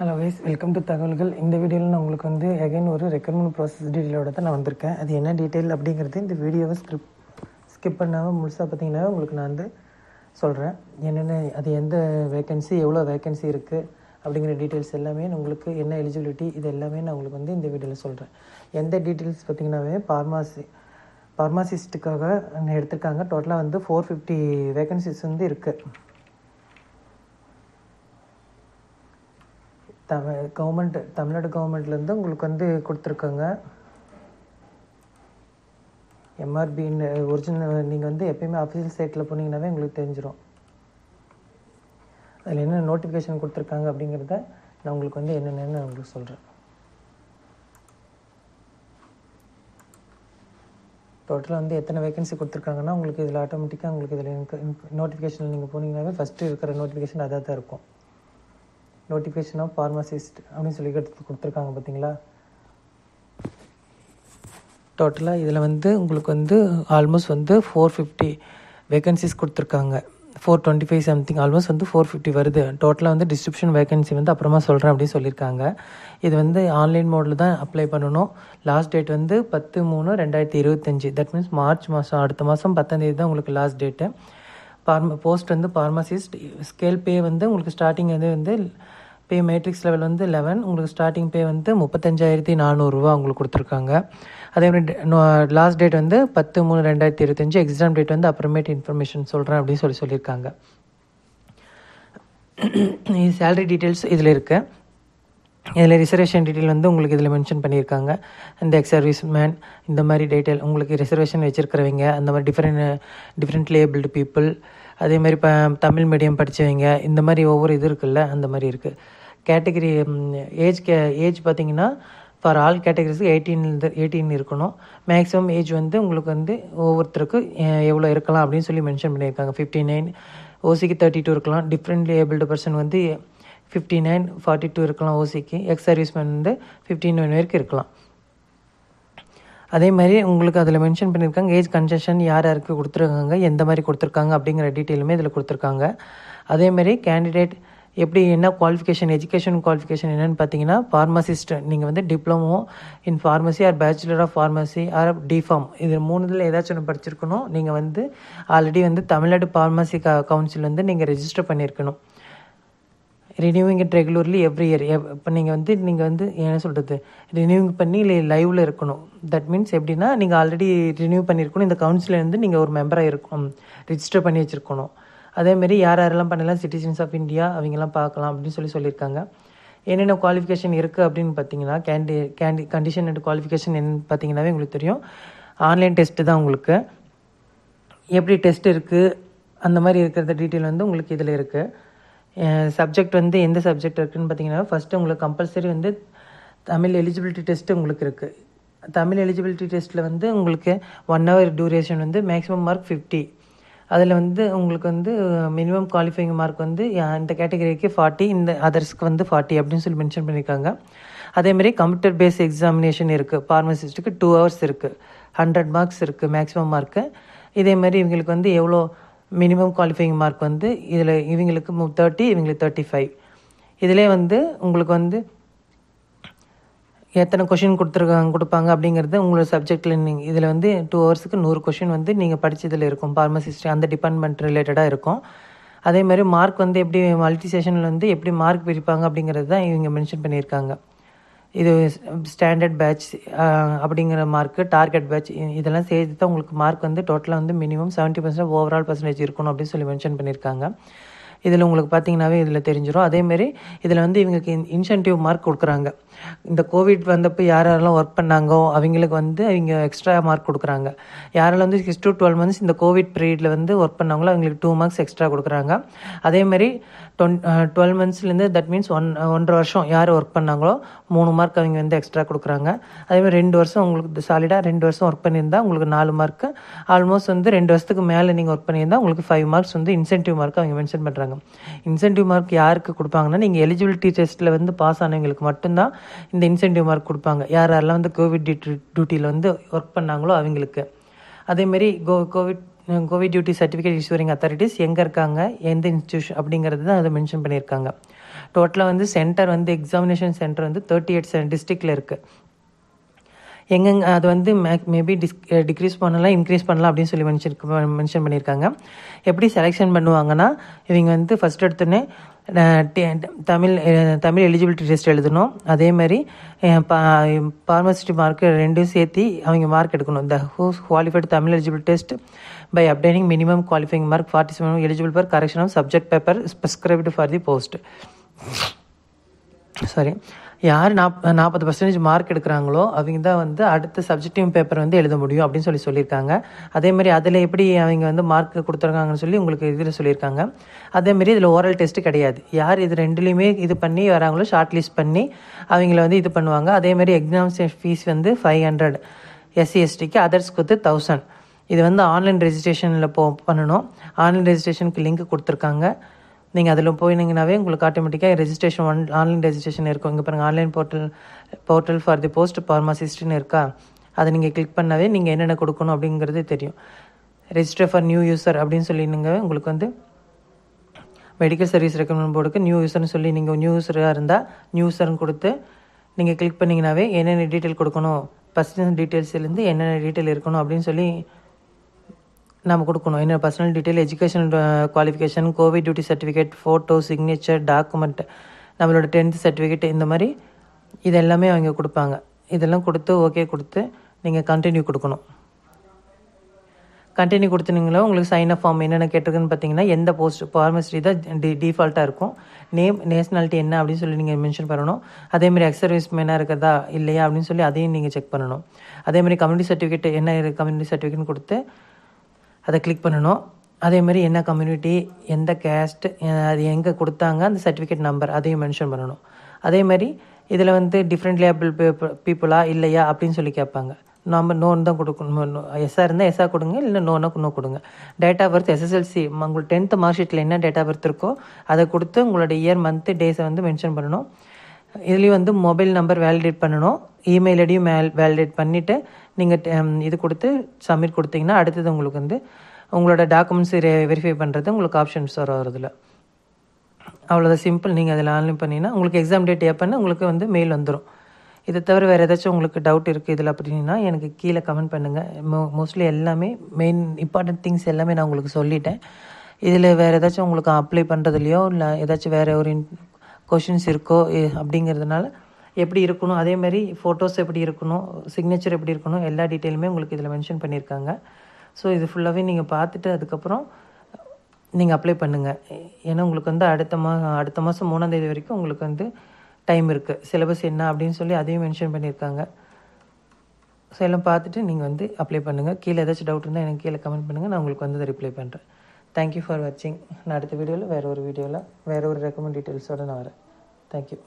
Hello guys, welcome to தகவல்கள். இந்த வீடியோவில் நான் உங்களுக்கு அகைன் ஒரு ரெக்ரூட்மெண்ட் ப்ராசஸ் டீட்டெயிலோட தான் நான் வந்திருக்கேன். அது என்ன டீட்டெயில் அப்படிங்கிறது இந்த வீடியோவை ஸ்கிப் பண்ணாமல் முழுசாக பார்த்தீங்கன்னா உங்களுக்கு நான் சொல்கிறேன். என்னென்ன அது எந்த வேக்கன்சி, எவ்வளோ வேக்கன்சி இருக்குது அப்படிங்கிற டீட்டெயில்ஸ் எல்லாமே உங்களுக்கு என்ன எலிஜிபிலிட்டி, இது எல்லாமே நான் உங்களுக்கு இந்த வீடியோவில் சொல்கிறேன். எந்த டீட்டெயில்ஸ் பார்த்திங்கனாவே ஃபார்மாசிஸ்ட்டுக்காக எடுத்திருக்காங்க. டோட்டலாக 450 வேக்கன்சிஸ் இருக்குது. தமிழ்நாடு கவர்மெண்ட்லேருந்து உங்களுக்கு கொடுத்துருக்காங்க. எம்ஆர்பின்னு ஒரிஜினல் நீங்கள் எப்பயுமே அஃபிஷியல் சைட்டில் போனீங்கன்னாவே உங்களுக்கு தெரிஞ்சிடும் அதில் என்ன நோட்டிஃபிகேஷன் கொடுத்துருக்காங்க அப்படிங்கிறத நான் உங்களுக்கு என்னென்னு நான் உங்களுக்கு சொல்கிறேன். டோட்டலாக எத்தனை வேகன்சி கொடுத்துருக்காங்கன்னா உங்களுக்கு இதில் ஆட்டோமேட்டிக்காக உங்களுக்கு இதில் நோட்டிஃபிகேஷனில் நீங்கள் போனீங்கன்னாவே ஃபஸ்ட்டு இருக்கிற நோட்டிஃபிகேஷன் அதாக தான் இருக்கும். நோட்டிஃபிகேஷன் ஆஃப் ஃபார்மசிஸ்ட் அப்படின்னு சொல்லி கொடுத்துருக்காங்க பார்த்தீங்களா. டோட்டலாக இதில் உங்களுக்கு ஆல்மோஸ்ட் 450 வேகன்சிஸ் கொடுத்துருக்காங்க. 425 சம்திங், ஆல்மோஸ்ட் 450 வருது. டோட்டலாக டிஸ்கிரிப்ஷன் வேகன்சி அப்புறமா சொல்கிறேன் அப்படின்னு சொல்லியிருக்காங்க. இது ஆன்லைன் மோடில் தான் அப்ளை பண்ணணும். Last date 10/3/2025. That means March மாதம், அடுத்த மாதம் 10ஆம் தேதி தான் உங்களுக்கு last date. Post pharmacist. Scale pay உங்களுக்கு ஸ்டார்டிங் பே மேட்ரிக்ஸ் லெவல் 11. உங்களுக்கு ஸ்டார்டிங் பே 35,400 உங்களுக்கு கொடுத்துருக்காங்க. அதேமாதிரி லாஸ்ட் டேட் 10/3/2025. எக்ஸாம் டேட் அப்புறமேட்டு இன்ஃபர்மேஷன் சொல்கிறேன் அப்படின்னு சொல்லியிருக்காங்க. சேலரி டீட்டெயில்ஸ் இதில் இருக்குது. இதில் ரிசர்வேஷன் டீட்டெயில் உங்களுக்கு இதில் மென்ஷன் பண்ணியிருக்காங்க. இந்த எக்ஸ் சர்வீஸ் மேன், இந்த மாதிரி டீட்டெயில் உங்களுக்கு ரிசர்வேஷன் வச்சுருக்கிறவங்க, அந்த மாதிரி டிஃப்ரெண்ட்லி ஏபிள்டு பீப்புள், அதே மாதிரி தமிழ் மீடியம் படித்தவங்க, இந்த மாதிரி ஒவ்வொரு இது இருக்குல்ல, அந்த மாதிரி இருக்குது. கேட்டகரி ஏஜ் பார்த்திங்கன்னா ஃபார் ஆல் கேட்டகரிஸுக்கு 18 இருக்கணும். மேக்ஸிமம் ஏஜ் உங்களுக்கு ஒவ்வொருத்தருக்கு எவ்வளோ இருக்கலாம் அப்படின்னு சொல்லி மென்ஷன் பண்ணியிருக்காங்க. 59, ஓசிக்கு 32 இருக்கலாம். டிஃப்ரெண்ட்லி ஏபிள்டு பர்சன் 59, 42 இருக்கலாம் ஓசிக்கு. எக்ஸ் சர்வீஸ்மேன் 59 வரைக்கும் இருக்கலாம். அதே மாதிரி உங்களுக்கு அதில் மென்ஷன் பண்ணியிருக்காங்க ஏஜ் கன்செஷன் யாருக்கு கொடுத்துருக்காங்க, எந்த மாதிரி கொடுத்துருக்காங்க அப்படிங்கிற டீட்டெயிலுமே இதில் கொடுத்துருக்காங்க. அதேமாதிரி கேண்டிடேட் எப்படி, என்ன குவாலிஃபிகேஷன், எஜுகேஷன் குவாலிஃபிகேஷன் என்னென்னு பார்த்தீங்கன்னா, ஃபார்மசிஸ்ட் நீங்கள் diploma in pharmacy or bachelor of pharmacy or D Pharm, இது 3 ஏதாச்சும் ஒன்று படிச்சிருக்கணும். நீங்கள் ஆல்ரெடி தமிழ்நாடு ஃபார்மசி கவுன்சில் நீங்கள் ரெஜிஸ்டர் பண்ணியிருக்கணும். Renewing it regularly every year. இப்போ நீங்கள் என்ன சொல்கிறது, ரினியூவிங் பண்ணி லைவில் இருக்கணும். தட் மீன்ஸ் எப்படின்னா, நீங்கள் ஆல்ரெடி ரினியூ பண்ணியிருக்கணும். இந்த கவுன்சிலேருந்து நீங்கள் ஒரு மெம்பராக இருக்கணும், ரிஜிஸ்டர் பண்ணி வச்சுருக்கணும். அதேமாரி யாரெல்லாம் பண்ணலாம், சிட்டிசன்ஸ் ஆஃப் இந்தியா அவங்கெல்லாம் பார்க்கலாம் அப்படின்னு சொல்லியிருக்காங்க. என்னென்ன குவாலிஃபிகேஷன் இருக்குது அப்படின்னு பார்த்தீங்கன்னா, கண்டிஷன் அண்ட் குவாலிஃபிகேஷன் என்னென்னு பார்த்தீங்கன்னாவே உங்களுக்கு தெரியும். ஆன்லைன் டெஸ்ட்டு தான். உங்களுக்கு எப்படி டெஸ்ட் இருக்குது அந்த மாதிரி இருக்கிறத டீட்டெயில் உங்களுக்கு இதில் இருக்குது. சப்ஜெக்ட் எந்த சப்ஜெக்ட் இருக்குதுன்னு பார்த்தீங்கன்னா, ஃபஸ்ட்டு உங்களுக்கு கம்பல்சரி தமிழ் எலிஜிபிலிட்டி டெஸ்ட்டு உங்களுக்கு இருக்குது. தமிழ் எலிஜிபிலிட்டி டெஸ்ட்டில் உங்களுக்கு 1 hour டியூரேஷன் மேக்ஸிமம் மார்க் 50. அதில் உங்களுக்கு மினிமம் குவாலிஃபைங் மார்க் இந்த கேட்டகரிக்கு 40, இந்த அதர்ஸ்க்கு 40 அப்படின்னு சொல்லி மென்ஷன் பண்ணியிருக்காங்க. அதேமாதிரி கம்ப்யூட்டர் பேஸ் எக்ஸாமினேஷன் இருக்குது. ஃபார்மசிஸ்ட்டுக்கு 2 hours இருக்குது. 100 marks இருக்குது மேக்ஸிமம் மார்க்கு. இதேமாதிரி இவங்களுக்கு எவ்வளோ மினிமம் குவாலிஃபைங் மார்க் இதில் இவங்களுக்கு 30, இவங்களுக்கு 35. இதிலே உங்களுக்கு எத்தனை கொஷின் கொடுப்பாங்க அப்படிங்கிறது உங்களோட சப்ஜெக்டில் இதில் 2 hours 100 கொஷின் நீங்கள் படித்ததில் இருக்கும். ஃபார்மசிஸ்ட் அந்த டிபார்ட்மெண்ட் ரிலேட்டடாக இருக்கும். அதே மாதிரி மார்க் எப்படி மல்டி செஷனில் எப்படி மார்க் பிரிப்பாங்க அப்படிங்கிறது தான் இவங்க மென்ஷன் பண்ணியிருக்காங்க. இது ஸ்டாண்டர்ட் பேட்ச் அப்படிங்கிற மார்க்கு, டார்கெட் பேட்ச், இதெல்லாம் சேர்த்து தான் உங்களுக்கு மார்க் டோட்டலாக மினிமம் 70% ஓவரால் பர்சன்டேஜ் இருக்கணும் அப்படின்னு சொல்லி மென்ஷன் பண்ணியிருக்காங்க. இதில் உங்களுக்கு பார்த்தீங்கன்னாவே இதில் தெரிஞ்சிடும். அதேமாரி இதில் இவங்களுக்கு இன்சென்டிவ் மார்க் கொடுக்குறாங்க. இந்த கோவிட் வந்தப்போ யாரெல்லாம் ஒர்க் பண்ணாங்கோ அவங்களுக்கு அவங்க எக்ஸ்ட்ரா மார்க் கொடுக்குறாங்க. யாரெல்லாம் 6 to 12 months இந்த கோவிட் பீரியடில் ஒர்க் பண்ணாங்களோ அவங்களுக்கு 2 marks எக்ஸ்ட்ரா கொடுக்குறாங்க. அதேமாதிரி 12 monthsலேருந்து தட் மீன்ஸ் 1.5 வருஷம் யார் ஒர்க் பண்ணாங்களோ 3 mark அவங்க எக்ஸ்ட்ரா கொடுக்குறாங்க. அதேமாதிரி 2 வருஷம் உங்களுக்கு சாலிடாக 2 வருஷம் ஒர்க் பண்ணியிருந்தால் உங்களுக்கு 4 mark. ஆல்மோஸ்ட் 2 வருஷத்துக்கு மேலே நீங்கள் ஒர்க் பண்ணியிருந்தால் உங்களுக்கு 5 marks இன்சென்டிவ் மார்க் அவங்க மென்ஷன் பண்ணுறாங்க. இன்சென்டிவ் மார்க் யாருக்கு கொடுப்பாங்கன்னா, நீங்கள் எலிஜிபிலிட்டி டெஸ்ட்டில் பாஸ் ஆனவங்களுக்கு மட்டும்தான் இந்த இன்சென்டிவ் மார்க் கொடுப்பாங்க. யாரெல்லாம் கோவிட் டியூட்டியில் ஒர்க் பண்ணாங்களோ அவங்களுக்கு. அதேமாரி கோவிட் டியூட்டி சர்டிஃபிகேட் இஷ்யூரிங் அத்தாரிட்டிஸ் எங்கே இருக்காங்க, எந்த இன்ஸ்டியூஷன் அப்படிங்கிறது தான் அதை மென்ஷன் பண்ணியிருக்காங்க. டோட்டலாக வந்து சென்டர் வந்து எக்ஸாமினேஷன் சென்டர் வந்து 38 டிஸ்ட்ரிக்டில் இருக்குது. எங்கெங்க அது வந்து மேபி டிக்ரீஸ் பண்ணலாம், இன்க்ரீஸ் பண்ணலாம் அப்படின்னு சொல்லி மென்ஷன் பண்ணியிருக்காங்க. எப்படி செலெக்ஷன் பண்ணுவாங்கன்னா, இவங்க வந்து ஃபஸ்ட் எடுத்தோடனே தமிழ் எலிஜிபிலிட்டி டெஸ்ட் எழுதணும். அதே மாதிரி பார்மசிஸ்ட் மார்க் ரெண்டும் சேர்த்து அவங்க மார்க் எடுக்கணும். The who's qualified Tamil eligibility test by obtaining minimum qualifying mark 47 eligible for correction of subject paper prescribed for the post. Sorry, யார் 40% மார்க் எடுக்கிறாங்களோ அவங்க தான் வந்து அடுத்த சப்ஜெக்டிவ் பேப்பர் வந்து எழுத முடியும் அப்படின்னு சொல்லியிருக்காங்க. அதேமாதிரி அதில் எப்படி அவங்க வந்து மார்க் கொடுத்துருக்காங்கன்னு சொல்லி உங்களுக்கு இதில் சொல்லியிருக்காங்க. அதேமாதிரி இதில் ஓரல் டெஸ்ட்டு கிடையாது. யார் இது ரெண்டுலேயுமே இது பண்ணி வராங்களோ ஷார்ட் லிஸ்ட் பண்ணி அவங்கள வந்து இது பண்ணுவாங்க. அதேமாதிரி எக்ஸாம்ஸ் ஃபீஸ் வந்து 500, SC STக்கு அதர்ஸ்க்கு வந்து 1000. இது வந்து ஆன்லைன் ரெஜிஸ்ட்ரேஷனில் பண்ணணும். ஆன்லைன் ரெஜிஸ்ட்ரேஷனுக்கு லிங்க் கொடுத்துருக்காங்க. நீங்கள் அதில் போயினீங்கன்னாவே உங்களுக்கு ஆட்டோமேட்டிக்காக ரெஜிஸ்ட்ரேஷன் ஆன்லைன் ரெஜிஸ்ட்ரேஷன் இருக்கும். இங்கே பாருங்கள், online portal for the post பார்மசிஸ்ட்னு இருக்கா, அதை நீங்கள் கிளிக் பண்ணாவே நீங்கள் என்னென்ன கொடுக்கணும் அப்படிங்கிறது தெரியும். ரெஜிஸ்டர் ஃபார் நியூ யூசர் அப்படின்னு சொல்லி நீங்கள் உங்களுக்கு வந்து மெடிக்கல் சர்வீஸ் ரெக்கமெண்ட் போர்டுக்கு நியூ யூசர்னு சொல்லி நீங்கள் நியூ யூஸராக இருந்தால் நியூ யூசர்னு கொடுத்து நீங்கள் கிளிக் பண்ணிங்கனாவே என்னென்ன டீட்டெயில் கொடுக்கணும், பர்சனல் டீட்டெயில்ஸ்லேருந்து என்னென்ன டீட்டெயில் இருக்கணும் அப்படின்னு சொல்லி நம்ம கொடுக்கணும். என்ன personal detail, educational qualification, Covid duty certificate, photo, signature, document, நம்மளோட 10th சர்டிஃபிகேட், இந்த மாதிரி இது எல்லாமே அவங்க கொடுப்பாங்க. இதெல்லாம் கொடுத்து ஓகே கொடுத்து நீங்கள் கண்டினியூ கொடுக்கணும். கண்டினியூ கொடுத்துனீங்களோ உங்களுக்கு சைன் அப் ஃபார்ம் என்னென்ன கேட்டிருக்குன்னு பார்த்தீங்கன்னா, எந்த போஸ்ட் ஃபார்மசி தான் டிஃபால்ட்டாக இருக்கும். நேம், நேஷனாலிட்டி என்ன அப்படின்னு சொல்லி நீங்கள் மென்ஷன் பண்ணணும். அதேமாதிரி எக்ஸ் சர்வீஸ் மேனாக இருக்கிறதா இல்லையா அப்படின்னு சொல்லி அதையும் நீங்கள் செக் பண்ணணும். அதேமாதிரி கம்யூனிட்டி சர்டிஃபிகேட் என்ன கம்யூனிட்டி சர்டிஃபிகேட்னு கொடுத்து அதை கிளிக் பண்ணணும். அதேமாதிரி என்ன கம்யூனிட்டி, எந்த கேஸ்ட், அது எங்கே கொடுத்தாங்க, அந்த சர்டிஃபிகேட் நம்பர் அதையும் மென்ஷன் பண்ணணும். அதேமாதிரி இதில் வந்து டிஃப்ரெண்ட் லேபிள் பீப்புளா இல்லையா அப்படின்னு சொல்லி கேட்பாங்க. நம்ம நோன் தான் கொடுக்கணும். எஸ்ஸாக இருந்தால் எஸ்ஸாக கொடுங்க, இல்லை நோ கொடுங்க. டேட் ஆஃப் பர்த், SSLC உங்களுக்கு 10th மார்க் ஷீட்டில் என்ன டேட் ஆஃப் பர்த் இருக்கோ அதை கொடுத்து உங்களோட இயர், மந்த்து, டேஸை வந்து மென்ஷன் பண்ணணும். இதுலேயும் வந்து மொபைல் நம்பர் வேலிடேட் பண்ணணும். இமெயில் ஐடியும் வேலிடேட் பண்ணிவிட்டு நீங்கள் இது கொடுத்து சப்மிட் கொடுத்தீங்கன்னா அடுத்தது உங்களுக்கு வந்து உங்களோட டாக்குமெண்ட்ஸ் வெரிஃபை பண்ணுறது உங்களுக்கு ஆப்ஷன்ஸ் வருதில்ல. அவ்வளோதான், சிம்பிள். நீங்கள் அதில் ஆன்லைன் பண்ணிங்கன்னா உங்களுக்கு எக்ஸாம் டேட் எப்போன்னு உங்களுக்கு வந்து மெயில் வந்துடும். இதை தவிர வேறு ஏதாச்சும் உங்களுக்கு டவுட் இருக்குது இதில் அப்படின்னா எனக்கு கீழே கமெண்ட் பண்ணுங்கள். மோஸ்ட்லி எல்லாமே மெயின் இம்பார்ட்டன்ட் திங்ஸ் எல்லாமே நான் உங்களுக்கு சொல்லிட்டேன். இதில் வேறு ஏதாச்சும் உங்களுக்கு அப்ளை பண்ணுறதுலையோ இல்லை ஏதாச்சும் வேறு ஒரு கொஷின்ஸ் இருக்கோ அப்படிங்கிறதுனால எப்படி இருக்கணும், அதேமாதிரி ஃபோட்டோஸ் எப்படி இருக்கணும், சிக்னேச்சர் எப்படி இருக்கணும், எல்லா டீட்டெயிலுமே உங்களுக்கு இதில் மென்ஷன் பண்ணியிருக்காங்க. ஸோ இது ஃபுல்லாகவே நீங்கள் பார்த்துட்டு அதுக்கப்புறம் நீங்கள் அப்ளை பண்ணுங்கள். ஏன்னா உங்களுக்கு வந்து அடுத்த மாதம் 3ஆம் தேதி வரைக்கும் உங்களுக்கு வந்து டைம் இருக்குது. சிலபஸ் என்ன அப்படின்னு சொல்லி அதையும் மென்ஷன் பண்ணியிருக்காங்க. ஸோ எல்லாம் பார்த்துட்டு நீங்கள் வந்து அப்ளை பண்ணுங்கள். கீழே ஏதாச்சும் டவுட் இருந்தால் எனக்கு கீழே கமெண்ட் பண்ணுங்கள், நான் உங்களுக்கு வந்து அதை ரிப்ளை பண்ணுறேன். தேங்க்யூ ஃபார் வாட்சிங். நான் அடுத்த வீடியோவில் வேறு ஒரு ரெக்கமெண்ட் டீட்டெயில்ஸோடு நான் வரேன். தேங்க்யூ.